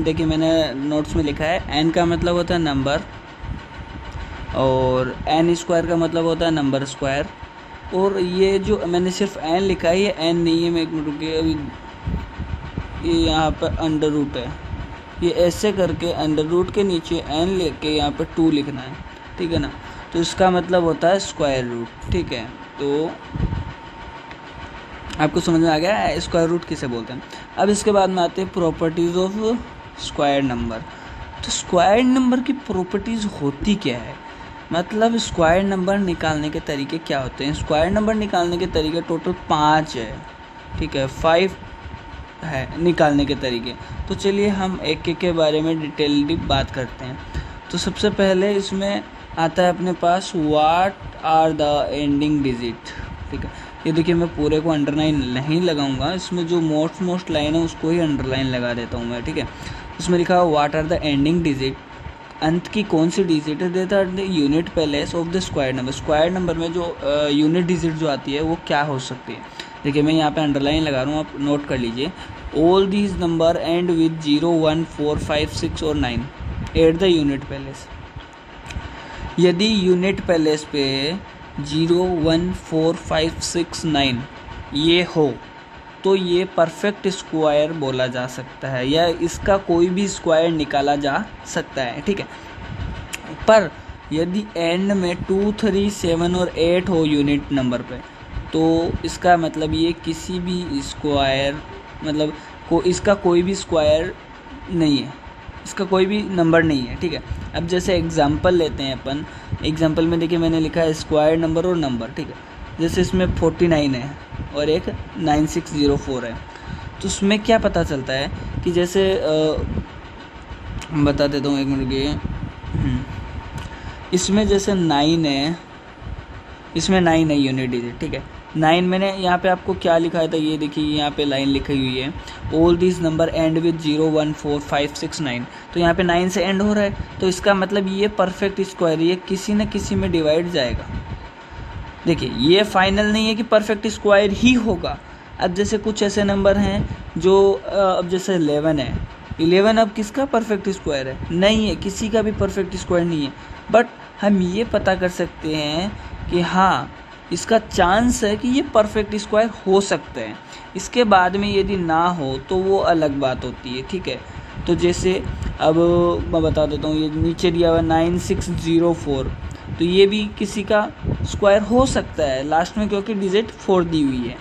देखिए मैंने नोट्स में लिखा है, एन का मतलब होता है नंबर, और एन स्क्वायर का मतलब होता है नंबर स्क्वायर। और ये जो मैंने सिर्फ एन लिखा है, ये एन नहीं है, मैं एक मिनट रुकिए, अभी ये यहाँ पर अंडर रूट है, ये ऐसे करके अंडर रूट के नीचे एन लेके यहाँ पे 2 लिखना है, ठीक है ना। तो इसका मतलब होता है स्क्वायर रूट, ठीक है। तो आपको समझ में आ गया स्क्वायर रूट किसे बोलते हैं। अब इसके बाद में आते हैं प्रॉपर्टीज़ ऑफ स्क्वायर नंबर। तो स्क्वायर नंबर की प्रॉपर्टीज़ होती क्या है, मतलब स्क्वायर नंबर निकालने के तरीके क्या होते हैं। स्क्वायर नंबर निकालने के तरीके टोटल 5 है, ठीक है, 5 है निकालने के तरीके। तो चलिए हम एक एक के बारे में डिटेलली बात करते हैं। तो सबसे पहले इसमें आता है अपने पास what are the ending digit, ठीक है। ये देखिए मैं पूरे को अंडरलाइन नहीं लगाऊंगा, इसमें जो मोस्ट लाइन है उसको ही अंडरलाइन लगा देता हूँ मैं, ठीक है। उसमें लिखा हुआ what are the ending digit, अंत की कौन सी डिजिट है, देता है the unit place of the square number. Square number में जो यूनिट डिजिट जो आती है वो क्या हो सकती है। देखिए मैं यहाँ पे अंडरलाइन लगा रहा हूँ, आप नोट कर लीजिए। All these number and with 0, 1, 4, 5, 6 और 9 एट द यूनिट प्लेस। यदि यूनिट प्लेस पे 0, 1, 4, 5, 6, 9 ये हो तो ये परफेक्ट स्क्वायर बोला जा सकता है, या इसका कोई भी स्क्वायर निकाला जा सकता है, ठीक है। पर यदि एंड में 2, 3, 7 और 8 हो यूनिट नंबर पे, तो इसका मतलब ये किसी भी स्क्वायर, मतलब इसका कोई भी स्क्वायर नहीं है, इसका कोई भी नंबर नहीं है, ठीक है। अब जैसे एग्जांपल लेते हैं अपन, एग्जांपल में देखिए मैंने लिखा है स्क्वायर नंबर और नंबर, ठीक है। जैसे इसमें 49 है और एक 9604 है, तो उसमें क्या पता चलता है कि जैसे बता देता हूँ एक मिनट के, इसमें जैसे 9 है, इसमें 9 है यूनिट डिजिट, ठीक है। 9 मैंने यहाँ पे आपको क्या लिखा था, ये देखिए यहाँ पे लाइन लिखी हुई है, all this number and with 0, 1, 4, 5, 6, 9। तो यहाँ पे 9 से एंड हो रहा है, तो इसका मतलब ये परफेक्ट स्क्वायर, ये किसी न किसी में डिवाइड जाएगा। देखिए ये फाइनल नहीं है कि परफेक्ट स्क्वायर ही होगा। अब जैसे कुछ ऐसे नंबर हैं जो अब जैसे 11 है, 11 अब किसका परफेक्ट स्क्वायर है, नहीं है, किसी का भी परफेक्ट स्क्वायर नहीं है। बट हम ये पता कर सकते हैं कि हाँ इसका चांस है कि ये परफेक्ट स्क्वायर हो सकते हैं। इसके बाद में यदि ना हो तो वो अलग बात होती है, ठीक है। तो जैसे अब मैं बता देता हूँ, ये नीचे दिया हुआ 9604, तो ये भी किसी का स्क्वायर हो सकता है लास्ट में, क्योंकि डिजिट 4 दी हुई है,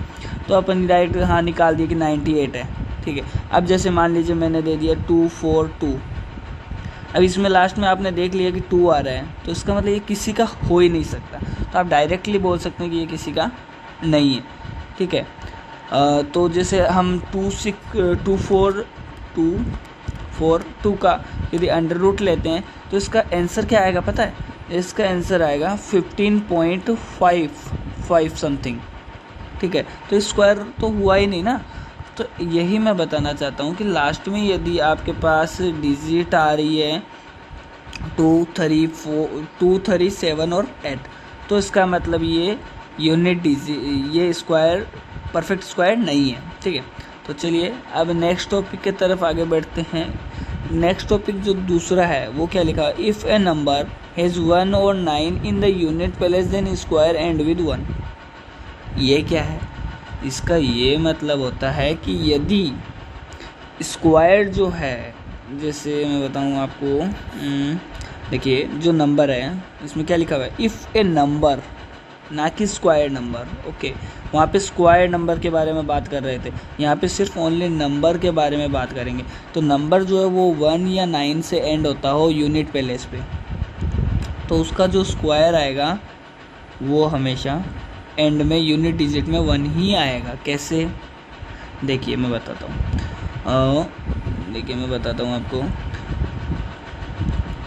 तो अपन डायरेक्ट हाँ निकाल दिया कि 98 है, ठीक है। अब जैसे मान लीजिए मैंने दे दिया 242, अब इसमें लास्ट में आपने देख लिया कि 2 आ रहा है, तो इसका मतलब ये किसी का हो ही नहीं सकता, तो आप डायरेक्टली बोल सकते हैं कि ये किसी का नहीं है, ठीक है। तो जैसे हम 242 का यदि अंडर रूट लेते हैं तो इसका आंसर क्या आएगा पता है, इसका आंसर आएगा 15.55 समथिंग, ठीक है। तो स्क्वायर तो हुआ ही नहीं ना। तो यही मैं बताना चाहता हूँ कि लास्ट में यदि आपके पास डिजिट आ रही है 2, 3, 7 और 8, तो इसका मतलब ये यूनिट डिजिट, ये स्क्वायर परफेक्ट स्क्वायर नहीं है, ठीक है। तो चलिए अब नेक्स्ट टॉपिक की तरफ आगे बढ़ते हैं। नेक्स्ट टॉपिक जो दूसरा है वो क्या लिखा है, इफ़ ए नंबर हैज़ 1 और 9 in the unit place then square end with 1। ये क्या है, इसका ये मतलब होता है कि यदि स्क्वायर जो है, जैसे मैं बताऊँ आपको, देखिए जो नंबर है इसमें क्या लिखा हुआ है, इफ़ ए नंबर, ना कि स्क्वायर नंबर, ओके। वहाँ पे स्क्वायर नंबर के बारे में बात कर रहे थे, यहाँ पे सिर्फ ओनली नंबर के बारे में बात करेंगे। तो नंबर जो है वो 1 या 9 से एंड होता हो यूनिट प्लेस पे, तो उसका जो स्क्वायर आएगा वो हमेशा एंड में यूनिट डिजिट में 1 ही आएगा। कैसे, देखिए मैं बताता हूँ, आपको।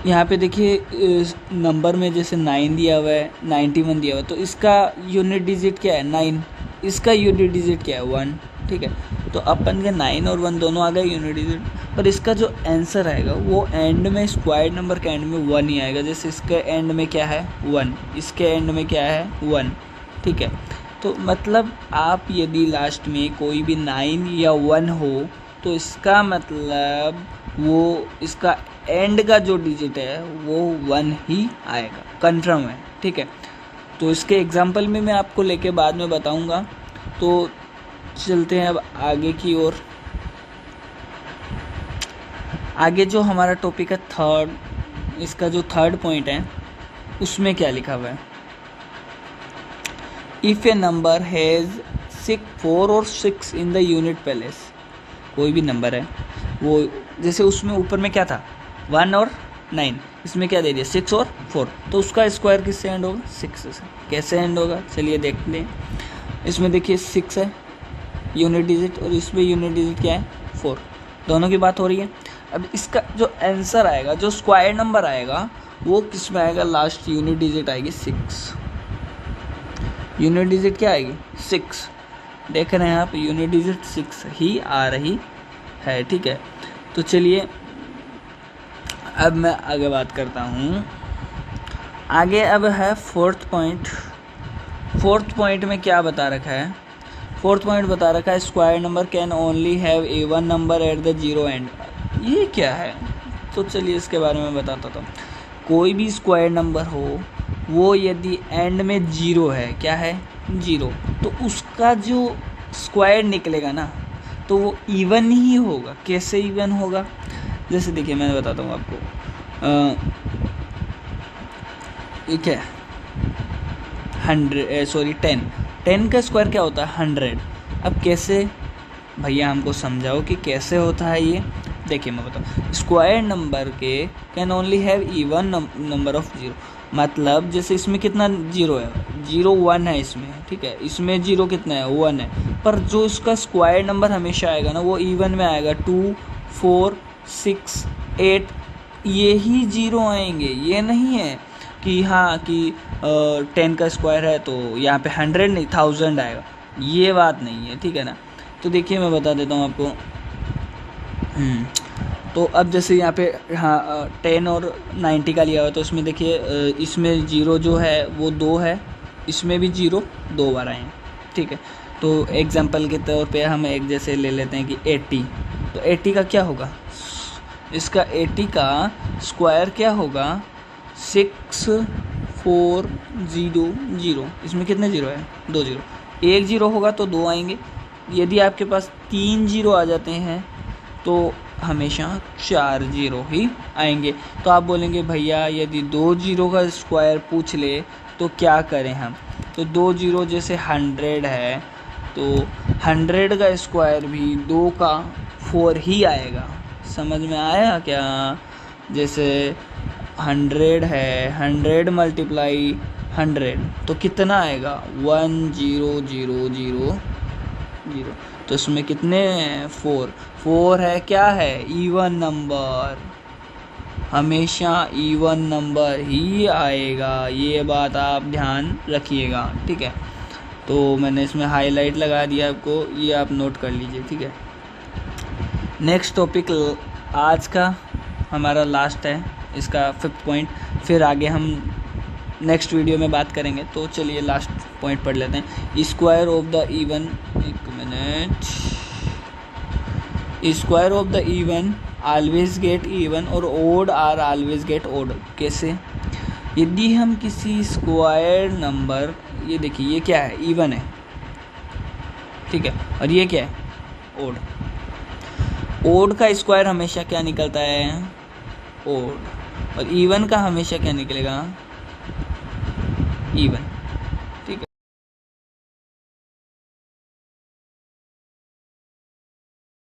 यहाँ पे देखिए नंबर में जैसे 9 दिया हुआ है, 91 दिया हुआ है, तो इसका यूनिट डिजिट क्या है 9, इसका यूनिट डिजिट क्या है 1, ठीक है। तो अपन के 9 और 1 दोनों आ गए यूनिट डिजिट, पर इसका जो आंसर आएगा वो एंड में स्क्वायर नंबर के एंड में 1 ही आएगा। जैसे इसके एंड में क्या है 1, इसके एंड में क्या है 1, ठीक है। तो मतलब आप यदि लास्ट में कोई भी 9 या 1 हो तो इसका मतलब वो इसका एंड का जो डिजिट है वो 1 ही आएगा, कंफर्म है, ठीक है। तो इसके एग्जाम्पल में मैं आपको लेके बाद में बताऊंगा। तो चलते हैं अब आगे की ओर। आगे जो हमारा टॉपिक है थर्ड, इसका जो थर्ड पॉइंट है उसमें क्या लिखा हुआ है, इफ़ ए नंबर हैज़ 4 और 6 इन द यूनिट प्लेस। कोई भी नंबर है वो, जैसे उसमें ऊपर में क्या था 1 और 9, इसमें क्या दे दिया 6 और 4, तो उसका स्क्वायर किससे एंड होगा 6 से। कैसे एंड होगा चलिए देखते हैं। इसमें देखिए 6 है यूनिट डिजिट और इसमें यूनिट डिजिट क्या है 4, दोनों की बात हो रही है। अब इसका जो आंसर आएगा, जो स्क्वायर नंबर आएगा वो किस में आएगा, लास्ट यूनिट डिजिट आएगी 6। यूनिट डिजिट क्या आएगी 6, देख रहे हैं आप यूनिट डिजिट 6 ही आ रही है, ठीक है। तो चलिए अब मैं आगे बात करता हूँ। आगे अब है फोर्थ पॉइंट। फोर्थ पॉइंट में क्या बता रखा है, फोर्थ पॉइंट बता रखा है square number can only have even number at the zero and. ये क्या है, तो चलिए इसके बारे में बताता था। कोई भी स्क्वायर नंबर हो वो यदि एंड में जीरो है, क्या है जीरो, तो उसका जो स्क्वायर निकलेगा ना तो वो इवन ही होगा। कैसे इवन होगा, जैसे देखिए मैं बताता हूँ आपको। ठीक है 10 का स्क्वायर क्या होता है 100। अब कैसे भैया हमको समझाओ कि कैसे होता है ये। देखिए मैं बताऊँ, स्क्वायर नंबर के can only have even number of zero, मतलब जैसे इसमें कितना जीरो है, 0 1 है इसमें, ठीक है। इसमें जीरो कितना है 1 है, पर जो इसका स्क्वायर नंबर हमेशा आएगा ना वो इवन में आएगा। 2 4 6 8 ये ही जीरो आएंगे। ये नहीं है कि हाँ कि 10 का स्क्वायर है तो यहाँ पे 100 नहीं 1000 आएगा, ये बात नहीं है, ठीक है ना। तो देखिए मैं बता देता हूँ आपको। तो अब जैसे यहाँ पे हाँ 10 और 90 का लिया हुआ, तो इसमें देखिए इसमें जीरो जो है वो 2 है, इसमें भी जीरो 2 बार आए हैं, ठीक है। तो एग्जांपल के तौर पे हम एक जैसे ले लेते हैं कि 80, तो 80 का क्या होगा, इसका 80 का स्क्वायर क्या होगा 6400। इसमें कितने जीरो है 2 जीरो, एक जीरो होगा तो 2 आएंगे। यदि आपके पास 3 जीरो आ जाते हैं तो हमेशा 4 जीरो ही आएंगे। तो आप बोलेंगे भैया यदि 2 जीरो का स्क्वायर पूछ ले तो क्या करें हम, तो 2 जीरो जैसे 100 है तो 100 का स्क्वायर भी 2 का 4 ही आएगा। समझ में आया क्या, जैसे 100 है 100 मल्टीप्लाई 100 तो कितना आएगा 1000। तो इसमें कितने 4 है, क्या है इवन नंबर, हमेशा इवन नंबर ही आएगा। ये बात आप ध्यान रखिएगा, ठीक है। तो मैंने इसमें हाईलाइट लगा दिया आपको, ये आप नोट कर लीजिए, ठीक है। नेक्स्ट टॉपिक आज का हमारा लास्ट है, इसका 5th पॉइंट, फिर आगे हम नेक्स्ट वीडियो में बात करेंगे। तो चलिए लास्ट पॉइंट पढ़ लेते हैं। स्क्वायर ऑफ द इवन, एक मिनट, square of the even always get even और odd are always get odd. कैसे, यदि हम किसी स्क्वायर नंबर, ये देखिए ये क्या है इवन है, ठीक है, और ये क्या है ओड। ओड का स्क्वायर हमेशा क्या निकलता है ओड, और इवन का हमेशा क्या निकलेगा इवन।